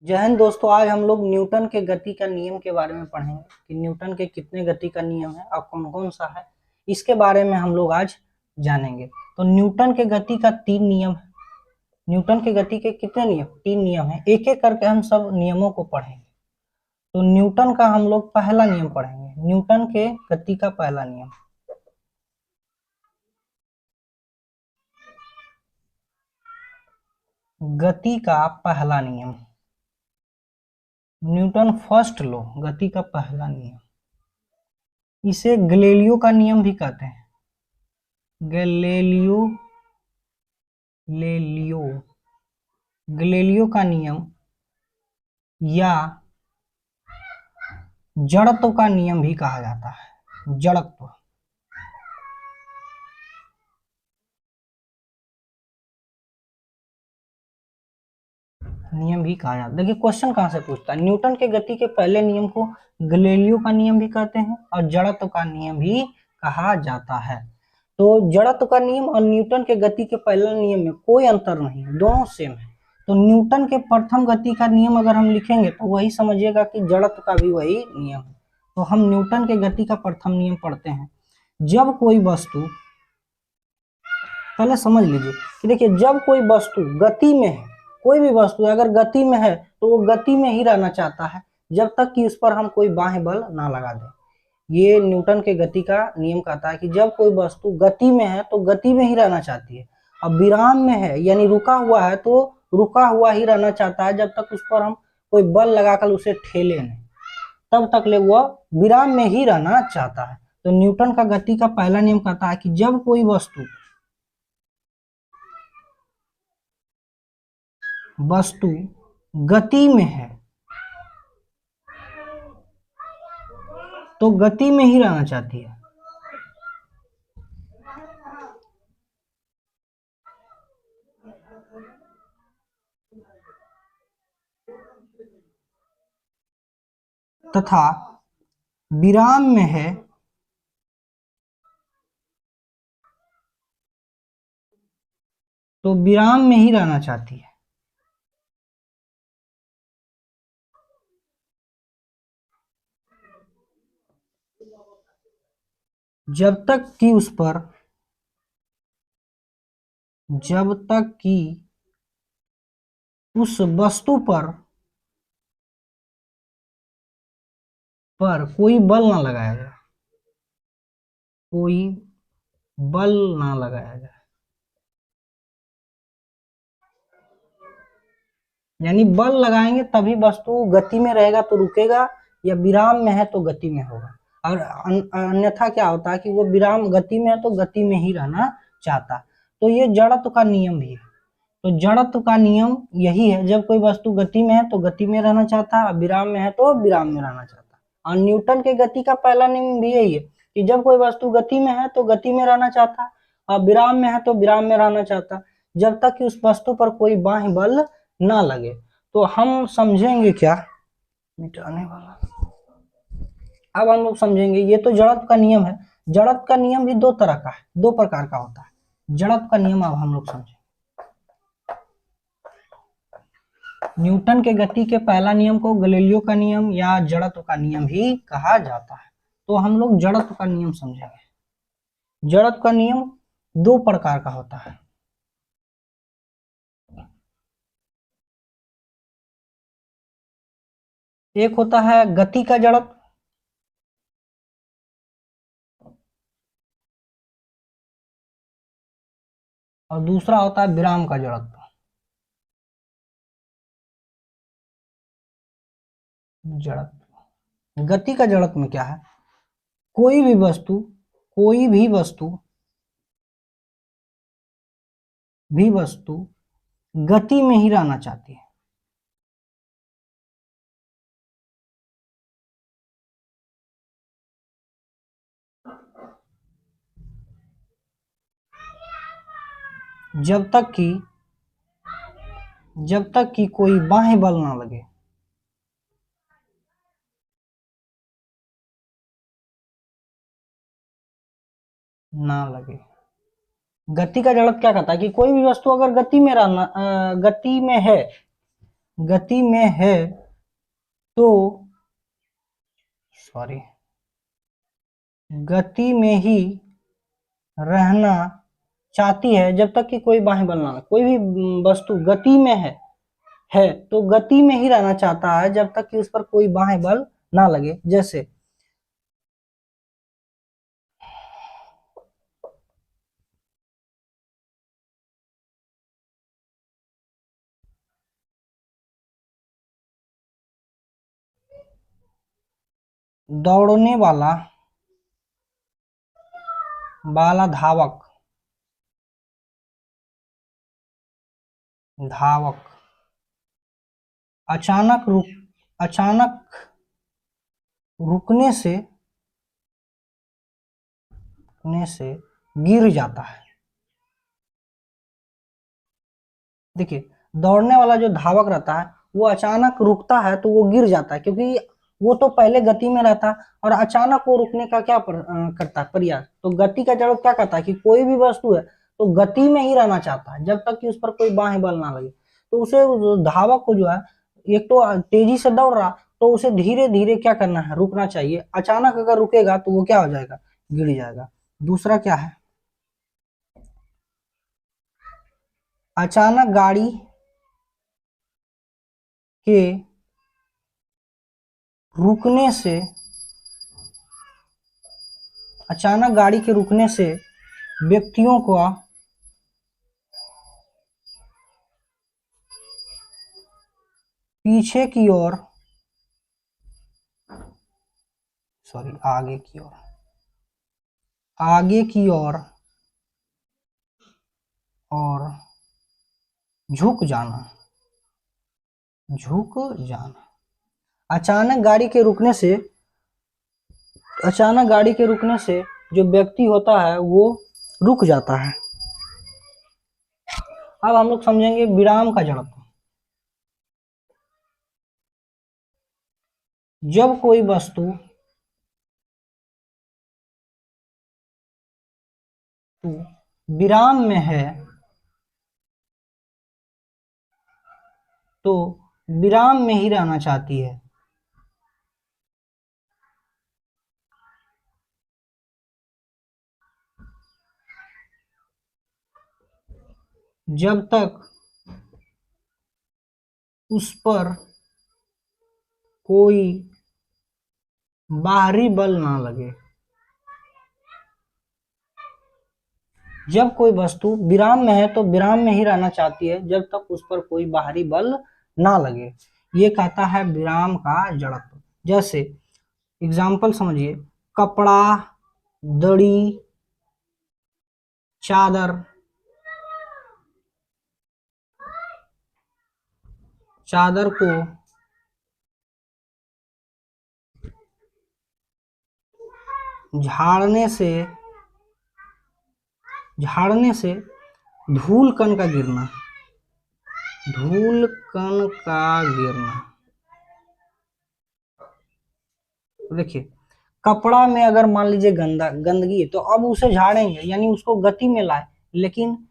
जय हिंद दोस्तों। आज हम लोग न्यूटन के गति का नियम के बारे में पढ़ेंगे कि न्यूटन के कितने गति का नियम है और कौन कौन सा है, इसके बारे में हम लोग आज जानेंगे। तो न्यूटन के गति का 3 नियम है। न्यूटन के गति के कितने नियम? 3 नियम है। एक एक करके हम सब नियमों को पढ़ेंगे। तो न्यूटन का हम लोग पहला नियम पढ़ेंगे। न्यूटन के गति का पहला नियम, गति का पहला नियम, न्यूटन फर्स्ट लॉ, गति का पहला नियम। इसे गैलीलियो का नियम भी कहते हैं। गैलीलियो गैलीलियो का नियम या जड़त्व का नियम भी कहा जाता है। जड़त्व, नियम भी कहा जाता है। देखिए क्वेश्चन कहां से पूछता है। न्यूटन के गति के पहले नियम को गैलीलियो का नियम भी कहते हैं और जड़त्व का नियम भी कहा जाता है। तो जड़त्व का नियम और न्यूटन के गति के पहले नियम में कोई अंतर नहीं है, दोनों सेम है। तो न्यूटन के प्रथम गति का नियम अगर हम लिखेंगे तो वही समझिएगा कि जड़त्व का भी वही नियम है। तो हम न्यूटन के गति का प्रथम नियम पढ़ते हैं। जब कोई वस्तु, पहले समझ लीजिए कि देखिए जब कोई वस्तु गति में है, कोई भी वस्तु अगर गति में है तो वो गति में ही रहना चाहता है जब तक कि उस पर हम कोई बाह्य बल ना लगा दें। ये न्यूटन के गति का नियम कहता है कि जब कोई वस्तु गति में है तो गति में ही रहना चाहती है, अब विराम में है यानी रुका हुआ है तो रुका हुआ ही रहना चाहता है जब तक उस पर हम कोई बल लगाकर उसे ठेले नहीं, तब तक ले वह विराम में ही रहना चाहता है। तो न्यूटन का गति का पहला नियम कहता है कि जब कोई वस्तु गति में है तो गति में ही रहना चाहती है, तथा विराम में है तो विराम में ही रहना चाहती है। जब तक कि उस वस्तु पर कोई बल ना लगाया जाए, कोई बल ना लगाया जाए, यानी बल लगाएंगे तभी वस्तु गति में रहेगा तो रुकेगा, या विराम में है तो गति में होगा। और अन्यथा क्या होता है कि वो विराम गति में है तो गति में ही रहना चाहता। तो ये जड़त्व का नियम भी है। तो जड़त्व का नियम यही है, जब कोई वस्तु गति में है तो गति में रहना चाहता है, विराम में है तो विराम में रहना चाहता। और न्यूटन के गति का पहला नियम भी यही है कि जब कोई वस्तु गति में है तो गति में रहना चाहता, और विराम में है तो विराम में रहना चाहता, जब तक कि उस वस्तु पर कोई बाह्य बल ना लगे। तो हम समझेंगे क्या, मिटाने वाला, अब हम लोग समझेंगे। ये तो जड़त्व का नियम है। जड़त्व का नियम भी दो तरह का है, दो प्रकार का होता है जड़त्व का नियम। अब हम लोग समझेंगे न्यूटन के गति के पहला नियम को गैलीलियो का नियम या जड़त्व का नियम भी कहा जाता है। तो हम लोग जड़त्व का नियम समझेंगे। जड़त्व का नियम दो प्रकार का होता है। एक होता है गति का जड़त्व, और दूसरा होता है विराम का जड़त्व। जड़त्व, गति का जड़त्व में क्या है, कोई भी वस्तु गति में ही रहना चाहती है, जब तक कि कोई बाह्य बल ना लगे। गति का जड़त्व क्या कहता है कि कोई भी वस्तु अगर गति में है, गति में है तो गति में ही रहना चाहती है जब तक कि कोई बाह्य बल ना लगे। कोई भी वस्तु गति में है तो गति में ही रहना चाहता है जब तक कि उस पर कोई बाह्य बल ना लगे। जैसे दौड़ने वाला धावक अचानक रुकने से गिर जाता है। देखिए, दौड़ने वाला जो धावक रहता है वो अचानक रुकता है तो वो गिर जाता है, क्योंकि वो तो पहले गति में रहता है और अचानक वो रुकने का क्या करता है, प्रयास। तो गति का जड़ क्या कहता है कि कोई भी वस्तु है तो गति में ही रहना चाहता है जब तक कि उस पर कोई बाह्य बल ना लगे। तो उसे धावक को जो है, एक तो तेजी से दौड़ रहा तो उसे धीरे धीरे क्या करना है, रुकना चाहिए। अचानक अगर रुकेगा तो वो क्या हो जाएगा, गिर जाएगा। दूसरा क्या है, अचानक गाड़ी के रुकने से व्यक्तियों को पीछे की ओर आगे की ओर और झुक जाना। अचानक गाड़ी के रुकने से जो व्यक्ति होता है वो रुक जाता है। अब हम लोग समझेंगे विराम का जड़त्व। जब कोई वस्तु विराम में है तो विराम में ही रहना चाहती है। जब तक उस पर कोई बाहरी बल ना लगे। जब कोई वस्तु विराम में है तो विराम में ही रहना चाहती है जब तक उस पर कोई बाहरी बल ना लगे। ये कहता है विराम का जड़त्व। जैसे एग्जाम्पल समझिए, कपड़ा, दड़ी, चादर को झाड़ने से धूल कण का गिरना। देखिए, कपड़ा में अगर मान लीजिए गंदगी है तो अब उसे झाड़ेंगे, यानी उसको गति में लाए, लेकिन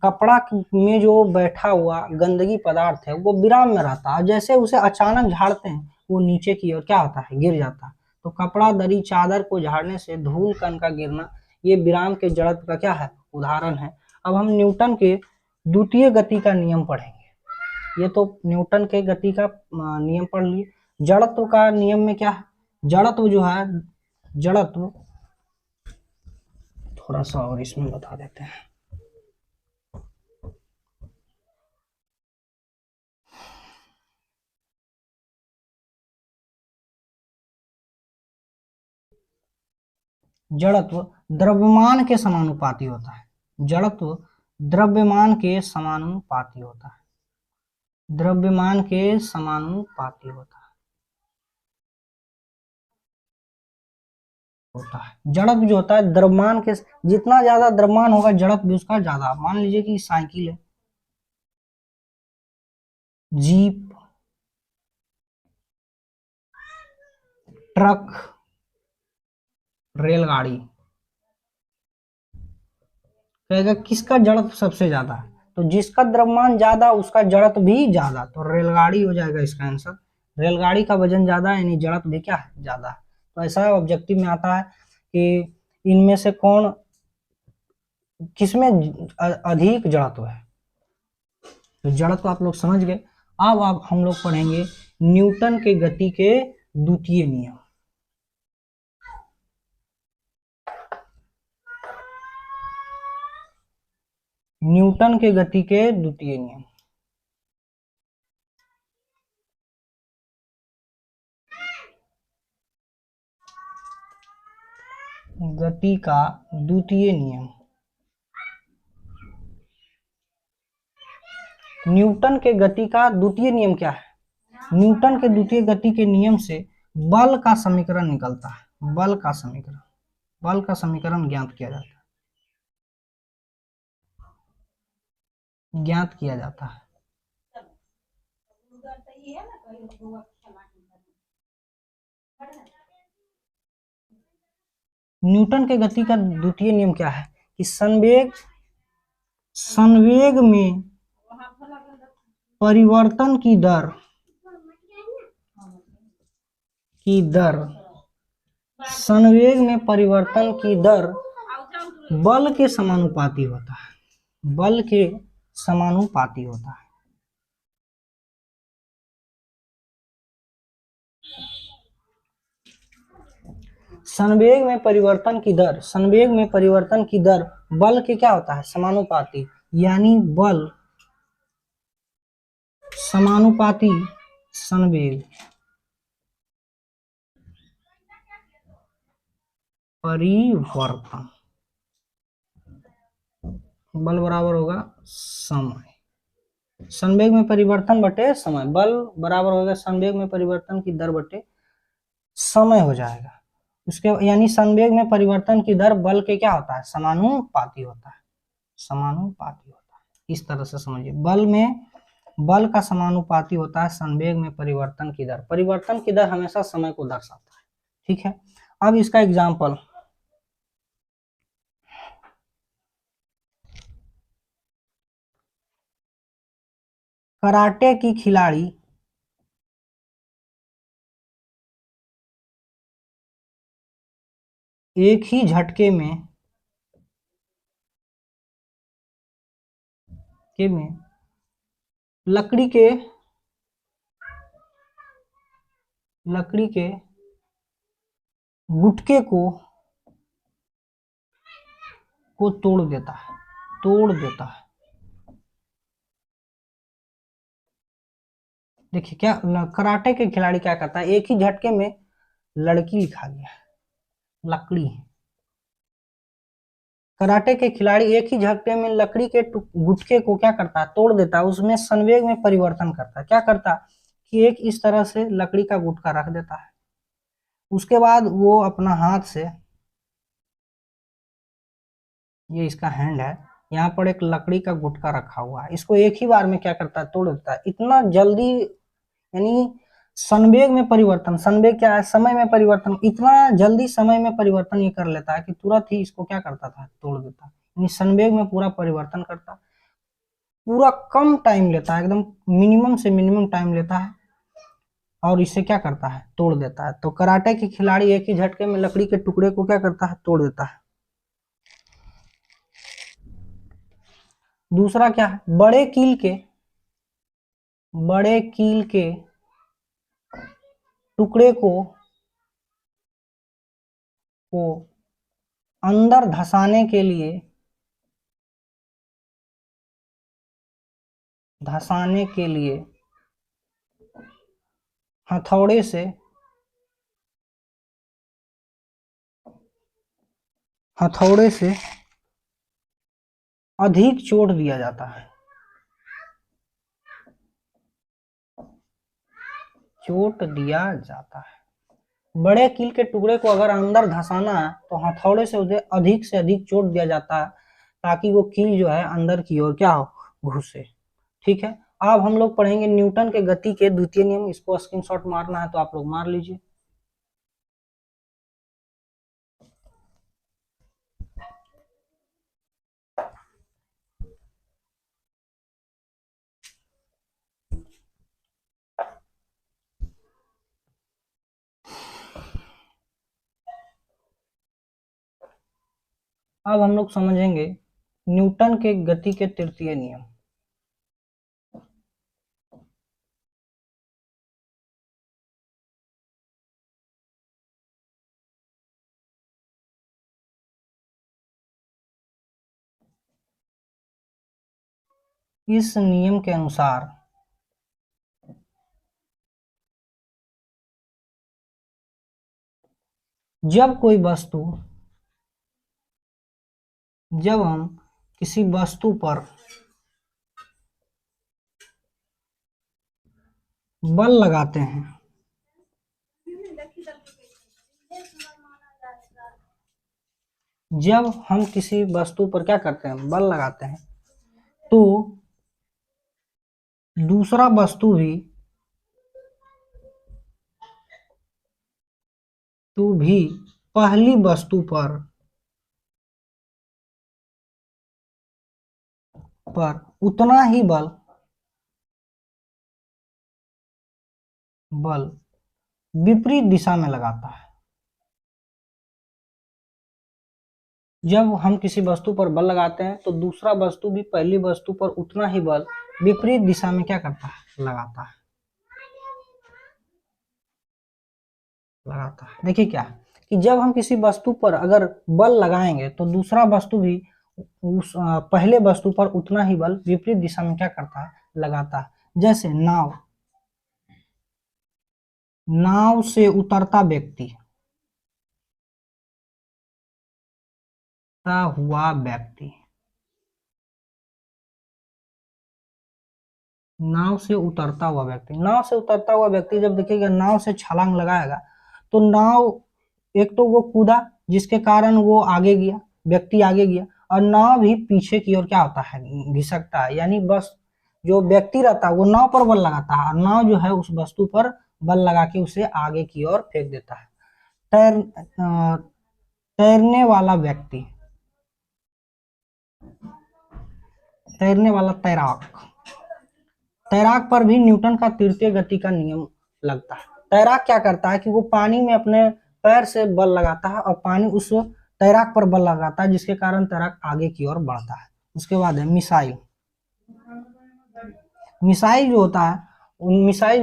कपड़ा में जो बैठा हुआ गंदगी पदार्थ है वो विराम में रहता है। जैसे उसे अचानक झाड़ते हैं वो नीचे की ओर क्या होता है, गिर जाता है। तो कपड़ा, दरी, चादर को झाड़ने से धूल कण का गिरना, ये विराम के जड़त्व का क्या है, उदाहरण है। अब हम न्यूटन के द्वितीय गति का नियम पढ़ेंगे। ये तो न्यूटन के गति का नियम पढ़ लिए। जड़त्व का नियम में क्या है, जड़त्व थोड़ा सा और इसमें बता देते हैं। जड़त्व द्रव्यमान के समानुपाती होता है। जड़त्व जो होता है द्रव्यमान के, जितना ज्यादा द्रव्यमान होगा जड़त्व भी उसका ज्यादा। मान लीजिए कि साइकिल है, जीप, ट्रक, रेलगाड़ी, कहेगा किसका जड़त्व सबसे ज्यादा है, तो जिसका द्रव्यमान ज्यादा उसका जड़त्व भी ज्यादा, तो रेलगाड़ी हो जाएगा इसका आंसर। रेलगाड़ी का वजन ज्यादा है यानी जड़त्व भी क्या है, ज्यादा है। तो ऐसा ऑब्जेक्टिव में आता है कि इनमें से कौन, किसमें अधिक जड़त्व है। तो जड़त्व आप लोग समझ गए। अब आप हम लोग पढ़ेंगे न्यूटन के गति के द्वितीय नियम। न्यूटन के गति के द्वितीय नियम। गति का द्वितीय नियम। न्यूटन के गति का द्वितीय नियम क्या है? न्यूटन के द्वितीय गति के नियम से बल का समीकरण निकलता है। बल का समीकरण, बल का समीकरण ज्ञात किया जाता है, ज्ञात किया जाता है। न्यूटन के गति का द्वितीय नियम क्या है कि संवेग में परिवर्तन की दर संवेग में परिवर्तन की दर बल के समानुपाती होता है। बल के समानुपाती होता है। संवेग में परिवर्तन की दर, संवेग में परिवर्तन की दर बल के क्या होता है, समानुपाती। यानी बल समानुपाती संवेग परिवर्तन, बल बराबर होगा समय। संवेग में परिवर्तन बटे समय, बल बराबर होगा संवेग में परिवर्तन की दर बटे समय हो जाएगा। उसके यानी संवेग में परिवर्तन की दर बल के क्या होता है, समानुपाती होता है। समानुपाती होता है, इस तरह से समझिए। बल का समानुपाती होता है संवेग में परिवर्तन की दर। परिवर्तन की दर हमेशा समय को दर्शाता है। ठीक है, अब इसका एग्जाम्पल, कराटे की खिलाड़ी एक ही झटके में लकड़ी के गुटके को तोड़ देता है। देखिए क्या कराटे के खिलाड़ी क्या करता है, एक ही झटके में लड़की लिखा गया है, लकड़ी। कराटे के खिलाड़ी एक ही झटके में लकड़ी के गुटके को क्या करता है, तोड़ देता है। उसमें संवेग में परिवर्तन करता है। क्या करता है कि एक इस तरह से लकड़ी का गुटका रख देता है। उसके बाद वो अपना हाथ से, ये इसका हैंड है, यहाँ पर एक लकड़ी का गुटका रखा हुआ है, इसको एक ही बार में क्या करता है, तोड़ देता है। इतना जल्दी, यानी संवेग में परिवर्तन, संवेग क्या है, समय में परिवर्तन, इतना जल्दी समय में परिवर्तन ये कर लेता है कि तुरंत ही इसको क्या करता था, तोड़ देता है। यानी संवेग में पूरा परिवर्तन करता है। पूरा कम टाइम लेता है, एकदम मिनिमम से मिनिमम टाइम लेता है और इसे क्या करता है, तोड़ देता है। तो कराटे के खिलाड़ी एक ही झटके में लकड़ी के टुकड़े को क्या करता है, तोड़ देता है। दूसरा क्या है, बड़े कील के टुकड़े को अंदर धंसाने के लिए हथौड़े से अधिक चोट दिया जाता है। बड़े कील के टुकड़े को अगर अंदर धंसाना है तो हथौड़े से उसे अधिक चोट दिया जाता है, ताकि वो कील जो है अंदर की ओर क्या हो, घुसे। ठीक है, अब हम लोग पढ़ेंगे न्यूटन के गति के द्वितीय नियम। इसको स्क्रीनशॉट मारना है तो आप लोग मार लीजिए। अब हम लोग समझेंगे न्यूटन के गति के तृतीय नियम। इस नियम के अनुसार जब हम किसी वस्तु पर बल लगाते हैं, जब हम किसी वस्तु पर क्या करते हैं, बल लगाते हैं, तो दूसरा वस्तु भी पहली वस्तु पर उतना ही बल विपरीत दिशा में लगाता है। जब हम किसी वस्तु पर बल लगाते हैं तो दूसरा वस्तु भी पहली वस्तु पर उतना ही बल विपरीत दिशा में क्या करता है, लगाता है। देखिए क्या कि जब हम किसी वस्तु पर अगर बल लगाएंगे तो दूसरा वस्तु भी उस पहले वस्तु पर उतना ही बल विपरीत दिशा में क्या करता है, लगाता है। जैसे नाव से उतरता व्यक्ति, नाव से उतरता हुआ व्यक्ति जब देखिएगा नाव से छलांग लगाएगा तो नाव, एक तो वो कूदा जिसके कारण वो आगे गया, व्यक्ति आगे गया, और नाव भी पीछे की ओर क्या होता है, घिसकता है। यानी बस जो व्यक्ति रहता है वो नाव पर बल लगाता है और नाव जो है उस वस्तु पर बल लगा के उसे आगे की ओर फेंक देता है। तैरने वाला व्यक्ति, तैराक पर भी न्यूटन का तृतीय गति का नियम लगता है। तैराक क्या करता है कि वो पानी में अपने पैर से बल लगाता है और पानी उस तैराक पर बल लगाता है, जिसके कारण तैराक आगे की ओर बढ़ता है। उसके बाद है मिसाइल जो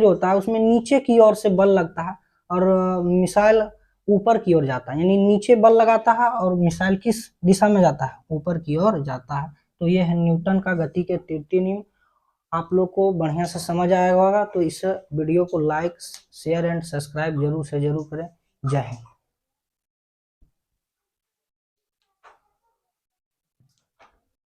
होता है उसमें नीचे की ओर से बल लगता है और मिसाइल ऊपर की ओर जाता है। यानी नीचे बल लगाता है और मिसाइल किस दिशा में जाता है, ऊपर की ओर जाता है। तो ये है न्यूटन का गति के तृतीय नियम। आप लोग को बढ़िया से समझ आया होगा, तो इस वीडियो को लाइक, शेयर एंड सब्सक्राइब जरूर से जरूर करें। जय हिंद।